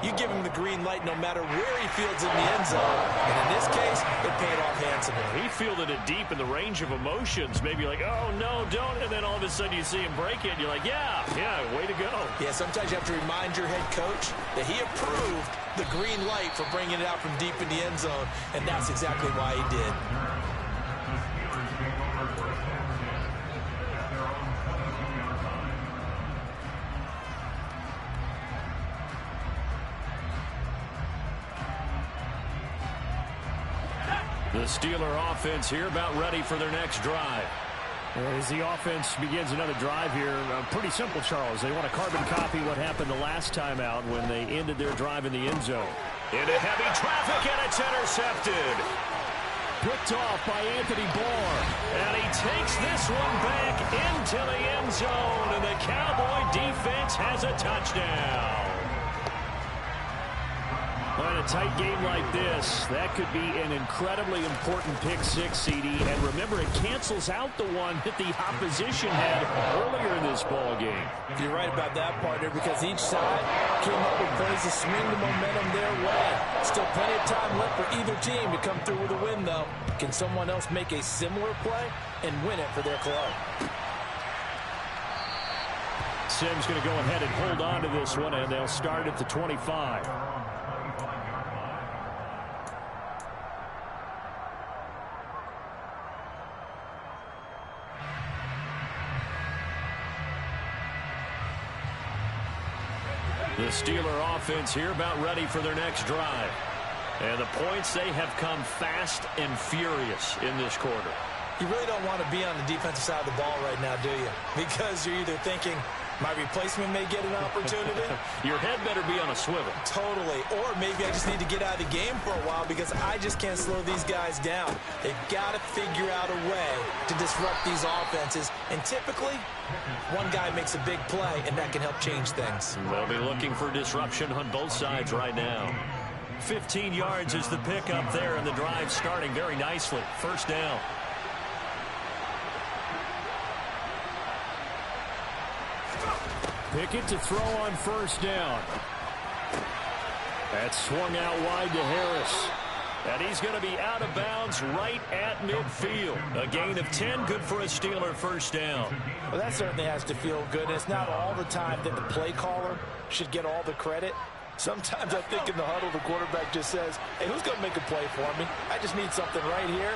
you give him the green light no matter where he fields in the end zone. And in this case, it paid off handsomely. He fielded it deep in the range of emotions. Maybe like, oh, no, don't. And then all of a sudden you see him break it. And you're like, yeah, way to go. Yeah, sometimes you have to remind your head coach that he approved the green light for bringing it out from deep in the end zone. And that's exactly why he did. The Steeler offense here about ready for their next drive. As the offense begins another drive here, pretty simple, Charles. They want to carbon copy what happened the last time out when they ended their drive in the end zone. Into heavy traffic, and it's intercepted. Picked off by Anthony Barr. And he takes this one back into the end zone, and the Cowboy defense has a touchdown. In a tight game like this, that could be an incredibly important pick-6, CD. And remember, it cancels out the one that the opposition had earlier in this ball game. You're right about that, partner, because each side came up with plays to swing the momentum their way. Still plenty of time left for either team to come through with a win, though. Can someone else make a similar play and win it for their club? Simms going to go ahead and hold on to this one, and they'll start at the 25. The Steeler offense here about ready for their next drive. And the points, they have come fast and furious in this quarter. You really don't want to be on the defensive side of the ball right now, do you? Because you're either thinking, my replacement may get an opportunity. Your head better be on a swivel. Totally. Or maybe I just need to get out of the game for a while because I just can't slow these guys down. They've got to figure out a way to disrupt these offenses. And typically, one guy makes a big play, and that can help change things. They'll be looking for disruption on both sides right now. 15 yards is the pickup there, and the drive starting very nicely. First down. Pickett to throw on first down. That's swung out wide to Harris. And he's going to be out of bounds right at midfield. A gain of 10, good for a Steeler first down. Well, that certainly has to feel good. And it's not all the time that the play caller should get all the credit. Sometimes I think in the huddle, the quarterback just says, hey, who's going to make a play for me? I just need something right here.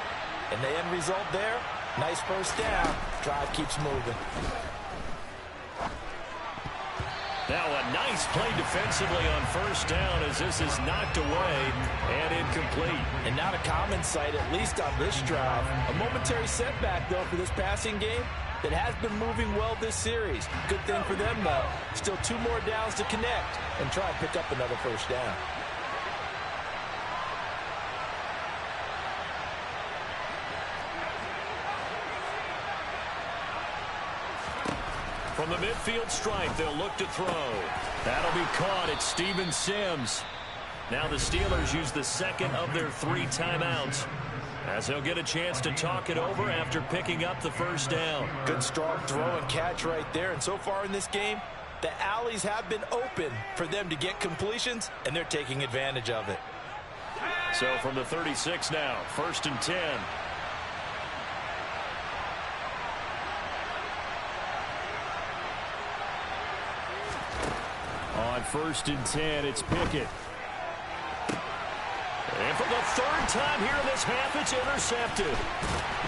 And the end result there, nice first down. Drive keeps moving. Now a nice play defensively on first down as this is knocked away and incomplete. And not a common sight, at least on this drive. A momentary setback, though, for this passing game that has been moving well this series. Good thing for them, though. Still 2 more downs to connect and try and pick up another first down. From the midfield stripe, they'll look to throw. That'll be caught at Steven Sims. Now the Steelers use the second of their 3 timeouts as they'll get a chance to talk it over after picking up the first down. Good strong throw and catch right there. And so far in this game, the alleys have been open for them to get completions, and they're taking advantage of it. So from the 36 now, 1st and 10. On 1st and 10, it's Pickett. And for the 3rd time here in this half, it's intercepted.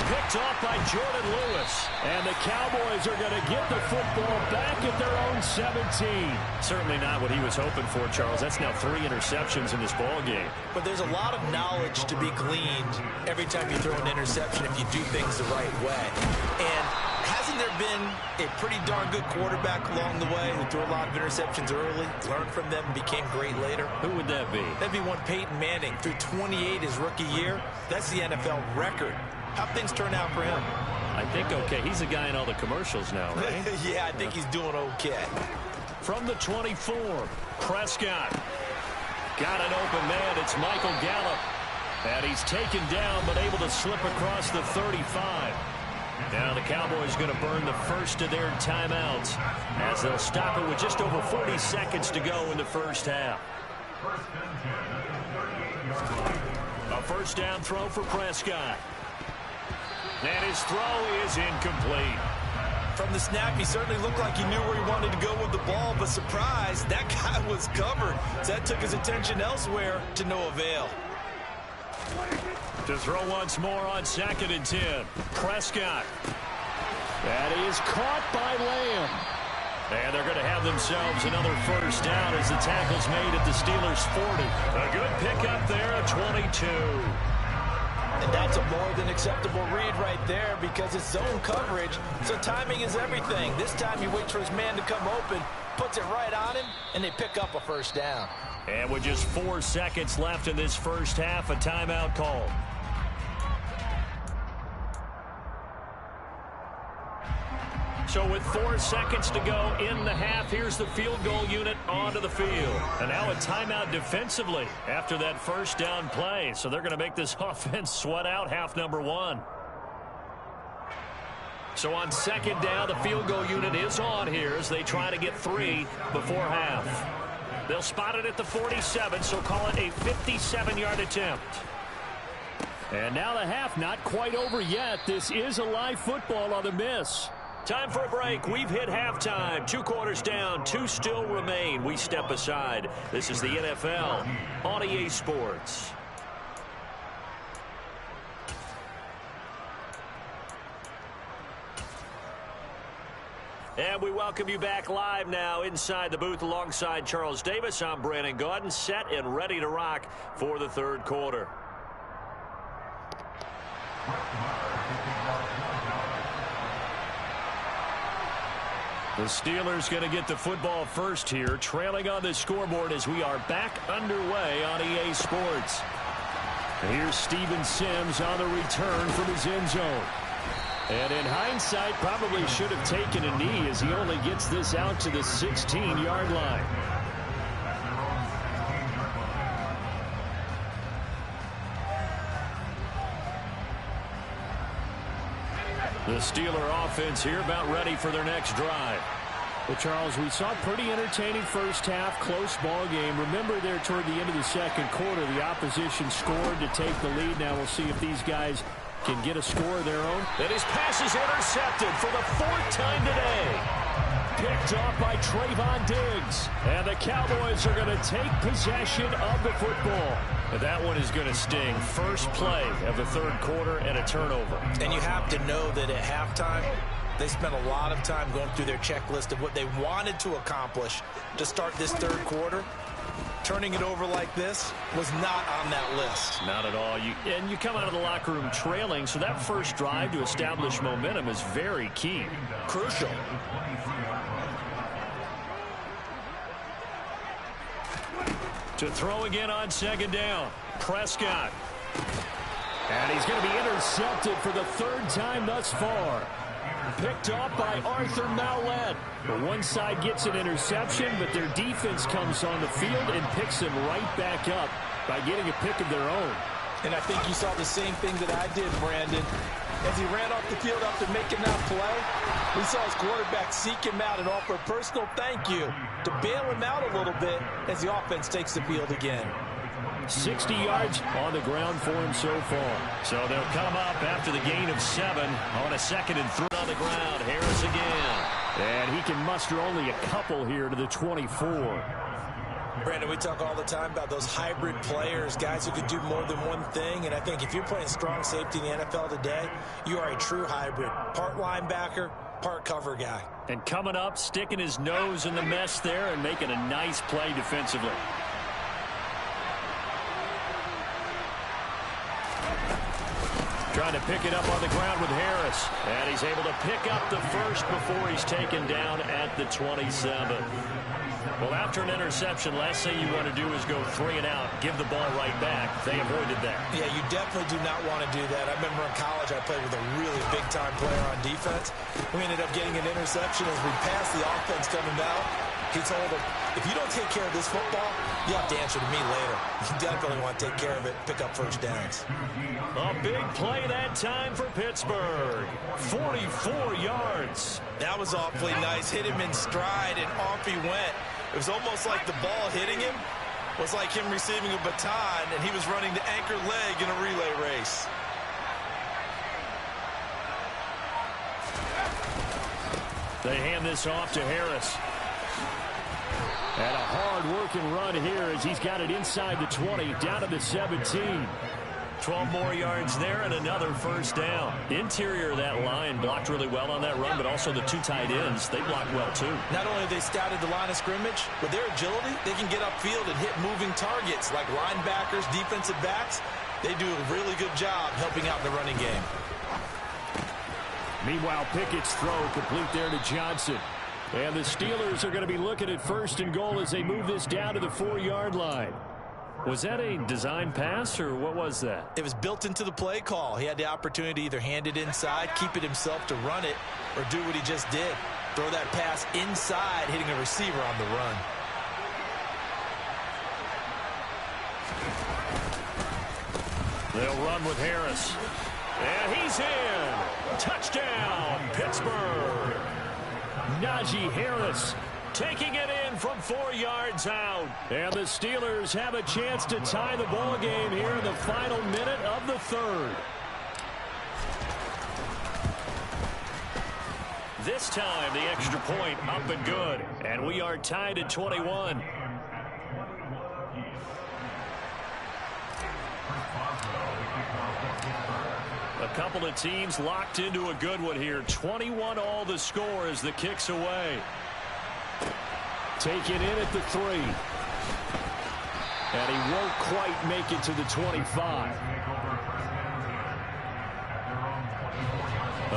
Picked off by Jordan Lewis. And the Cowboys are going to get the football back at their own 17. Certainly not what he was hoping for, Charles. That's now 3 interceptions in this ball game. But there's a lot of knowledge to be gleaned every time you throw an interception if you do things the right way. And hasn't there been a pretty darn good quarterback along the way who threw a lot of interceptions early, learned from them, and became great later? Who would that be? That'd be one Peyton Manning. Threw 28 his rookie year. That's the NFL record. How'd things turn out for him? I think okay. He's a guy in all the commercials now, right? Yeah, I think he's doing okay. From the 24, Prescott. Got an open man. It's Michael Gallup. And he's taken down but able to slip across the 35. Now the Cowboys going to burn the first of their timeouts as they'll stop it with just over 40 seconds to go in the first half. A first down throw for Prescott. And his throw is incomplete. From the snap, he certainly looked like he knew where he wanted to go with the ball, but surprise, that guy was covered. So that took his attention elsewhere to no avail. To throw once more on 2nd and 10. Prescott. That is caught by Lamb. And they're going to have themselves another first down as the tackle's made at the Steelers' 40. A good pickup there at 22. And that's a more than acceptable read right there because it's zone coverage, so timing is everything. This time he waits for his man to come open, puts it right on him, and they pick up a first down. And with just 4 seconds left in this first half, a timeout called. So with 4 seconds to go in the half, here's the field goal unit onto the field. And now a timeout defensively after that first down play. So they're going to make this offense sweat out half number 1. So on 2nd down, the field goal unit is on here as they try to get 3 before half. They'll spot it at the 47, so call it a 57-yard attempt. And now the half not quite over yet. This is a live football on the miss. Time for a break. We've hit halftime. 2 quarters down. 2 still remain. We step aside. This is the NFL on EA Sports. And we welcome you back live now inside the booth alongside Charles Davis. I'm Brandon Gaudin, set and ready to rock for the third quarter. The Steelers going to get the football first here, trailing on the scoreboard as we are back underway on EA Sports. And here's Steven Sims on the return from his end zone. And in hindsight, probably should have taken a knee as he only gets this out to the 16-yard line. The Steeler offense here about ready for their next drive. Well, Charles, we saw a pretty entertaining first half, close ball game. Remember there toward the end of the second quarter, the opposition scored to take the lead. Now we'll see if these guys can get a score of their own. And his pass is intercepted for the fourth time today. Picked off by Trayvon Diggs. And the Cowboys are going to take possession of the football. And that one is going to sting. First play of the third quarter and a turnover. And you have to know that at halftime, they spent a lot of time going through their checklist of what they wanted to accomplish to start this third quarter. Turning it over like this was not on that list. Not at all. And you come out of the locker room trailing, so that first drive to establish momentum is very key. Crucial. To throw again on second down. Prescott. And he's going to be intercepted for the third time thus far. Picked off by Arthur Maulet. The one side gets an interception, but their defense comes on the field and picks him right back up by getting a pick of their own. And I think you saw the same thing that I did, Brandon. As he ran off the field after making that play, we saw his quarterback seek him out and offer a personal thank you to bail him out a little bit as the offense takes the field again. 60 yards on the ground for him so far. So they'll come up after the gain of 7 on a 2nd and 3 on the ground. Harris again. And he can muster only a couple here to the 24. Brandon, we talk all the time about those hybrid players, guys who can do more than one thing. And I think if you're playing strong safety in the NFL today, you are a true hybrid. Part linebacker, part cover guy. And coming up, sticking his nose in the mess there and making a nice play defensively. Trying to pick it up on the ground with Harris. And he's able to pick up the first before he's taken down at the 27. Well, after an interception, last thing you want to do is go 3 and out, give the ball right back. They avoided that. Yeah, you definitely do not want to do that. I remember in college I played with a really big-time player on defense. We ended up getting an interception as we passed the offense coming down. He told him, if you don't take care of this football, you have to answer to me later. You definitely want to take care of it, pick up first downs. A big play that time for Pittsburgh. 44 yards. That was awfully nice. Hit him in stride, and off he went. It was almost like the ball hitting him was like him receiving a baton, and he was running the anchor leg in a relay race. They hand this off to Harris. And a hard-working run here as he's got it inside the 20, down to the 17. 12 more yards there and another first down. Interior of that line blocked really well on that run, but also the 2 tight ends, they blocked well too. Not only have they scouted the line of scrimmage, with their agility, they can get upfield and hit moving targets like linebackers, defensive backs. They do a really good job helping out in the running game. Meanwhile, Pickett's throw complete there to Johnson. And the Steelers are going to be looking at 1st and goal as they move this down to the 4-yard line. Was that a design pass, or what was that? It was built into the play call. He had the opportunity to either hand it inside, keep it himself to run it, or do what he just did. Throw that pass inside, hitting a receiver on the run. They'll run with Harris. And he's in. Touchdown, Pittsburgh. Najee Harris taking it in from 4 yards out. And the Steelers have a chance to tie the ball game here in the final minute of the third. This time, the extra point up and good. And we are tied at 21. A couple of teams locked into a good one here. 21-all the score as the kick's away. Take it in at the 3. And he won't quite make it to the 25.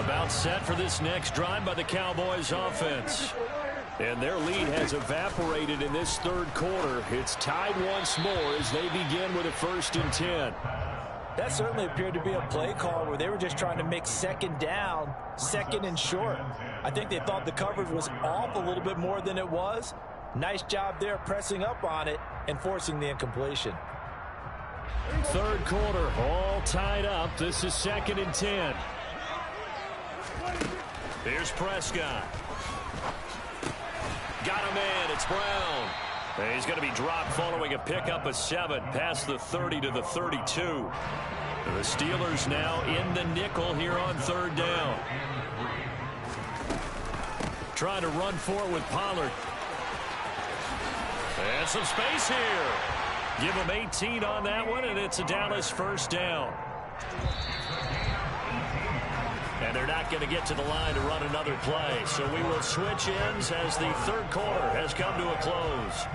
About set for this next drive by the Cowboys offense. And their lead has evaporated in this third quarter. It's tied once more as they begin with a 1st and 10. That certainly appeared to be a play call where they were just trying to make second down, second and short. I think they thought the coverage was off a little bit more than it was. Nice job there pressing up on it and forcing the incompletion. Third quarter, all tied up. This is 2nd and 10. Here's Prescott. Got a man. It's Brown. He's going to be dropped following a pickup of 7 past the 30 to the 32. The Steelers now in the nickel here on 3rd down. Trying to run for it with Pollard. And some space here. Give him 18 on that one, and it's a Dallas 1st down. And they're not going to get to the line to run another play. So we will switch ends as the third quarter has come to a close.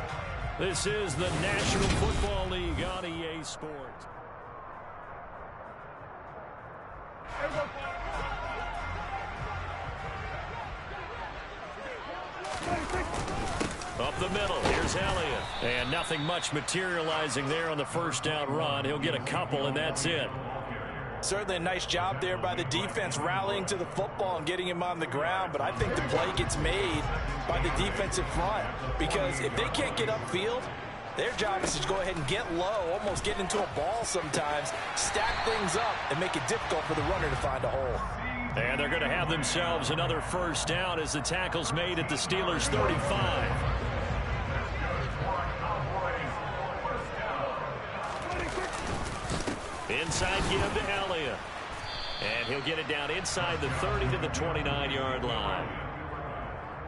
This is the National Football League on EA Sports. Up the middle, here's Elliott. And nothing much materializing there on the 1st down run. He'll get a couple, and that's it. Certainly a nice job there by the defense rallying to the football and getting him on the ground, but I think the play gets made by the defensive front because if they can't get upfield, their job is to go ahead and get low, almost get into a ball sometimes, stack things up, and make it difficult for the runner to find a hole. And they're going to have themselves another 1st down as the tackle's made at the Steelers' 35. Inside give to Elliott. And he'll get it down inside the 30 to the 29-yard line.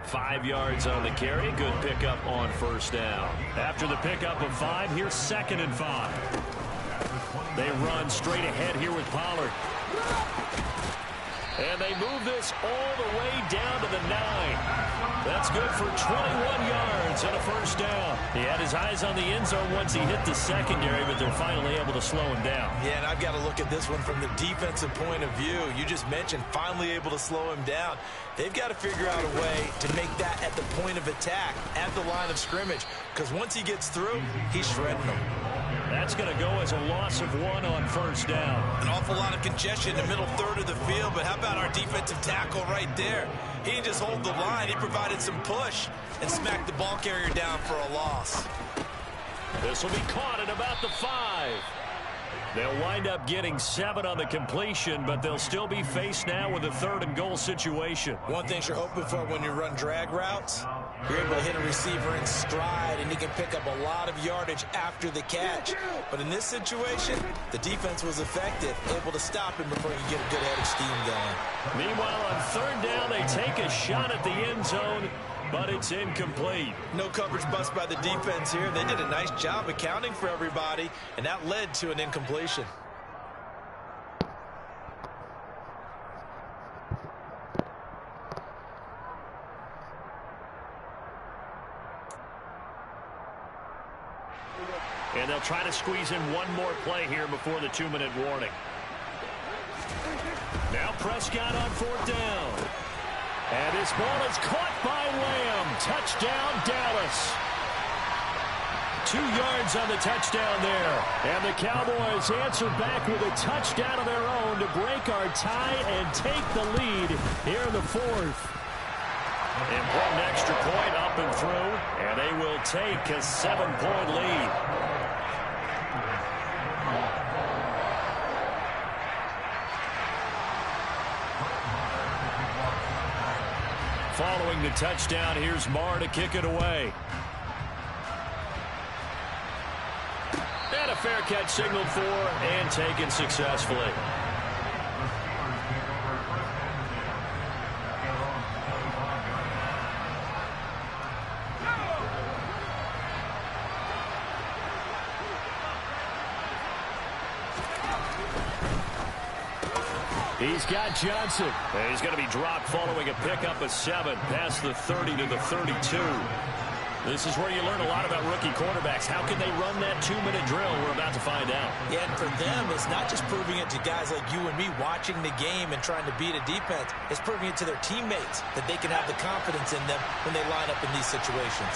5 yards on the carry. Good pickup on 1st down. After the pickup of 5, here's 2nd and 5. They run straight ahead here with Pollard. And they move this all the way down to the 9. That's good for 21 yards and a 1st down. He had his eyes on the end zone once he hit the secondary, but they're finally able to slow him down. Yeah, and I've got to look at this one from the defensive point of view. You just mentioned finally able to slow him down. They've got to figure out a way to make that at the point of attack, at the line of scrimmage, because once he gets through, he's shredding them. That's going to go as a loss of 1 on 1st down. An awful lot of congestion in the middle third of the field, but how about our defensive tackle right there? He didn't just hold the line. He provided some push and smacked the ball carrier down for a loss. This will be caught at about the 5. They'll wind up getting 7 on the completion, but they'll still be faced now with a 3rd and goal situation. One thing you're hoping for when you run drag routes, you're able to hit a receiver in stride, and he can pick up a lot of yardage after the catch. But in this situation, the defense was effective, able to stop him before you get a good head of steam going. Meanwhile, on 3rd down, they take a shot at the end zone, but it's incomplete. No coverage bust by the defense here. They did a nice job accounting for everybody, and that led to an incompletion. And they'll try to squeeze in one more play here before the 2-minute warning. Now Prescott on 4th down. And this ball is caught by Lamb. Touchdown, Dallas. 2 yards on the touchdown there. And the Cowboys answer back with a touchdown of their own to break our tie and take the lead here in the 4th. Important extra point up and through, and they will take a 7-point lead. Following the touchdown, here's Marr to kick it away. And a fair catch signaled for and taken successfully. He's got Johnson. And he's going to be dropped following a pickup of 7 past the 30 to the 32. This is where you learn a lot about rookie quarterbacks. How can they run that 2-minute drill? We're about to find out. Yeah, and for them, it's not just proving it to guys like you and me watching the game and trying to beat a defense. It's proving it to their teammates that they can have the confidence in them when they line up in these situations.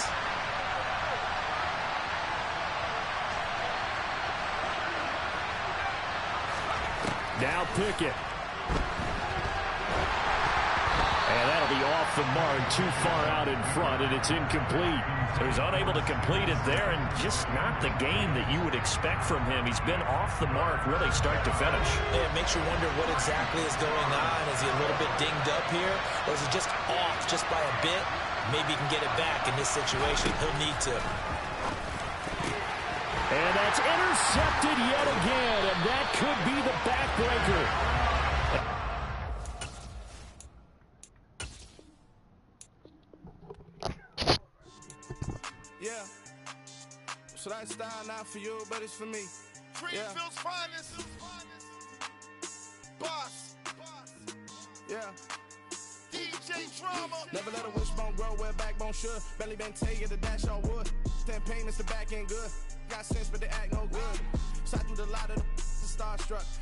Now Pickett. And that'll be off the mark, too far out in front, and it's incomplete. So he's unable to complete it there, and just not the game that you would expect from him. He's been off the mark really start to finish. Yeah, it makes you wonder what exactly is going on. Is he a little bit dinged up here, or is he just off just by a bit? Maybe he can get it back in this situation. He'll need to. And that's intercepted yet again, and that could be the backbreaker. Yeah. So that style not for you, but it's for me. Greenfield's finest. Boss. Yeah. DJ Drama. Never let a wishbone grow where backbone should. Belly been taken to dash all wood. 10 payments, the back end good. Got sense, but they act no good. So I do the lot of the starstruck.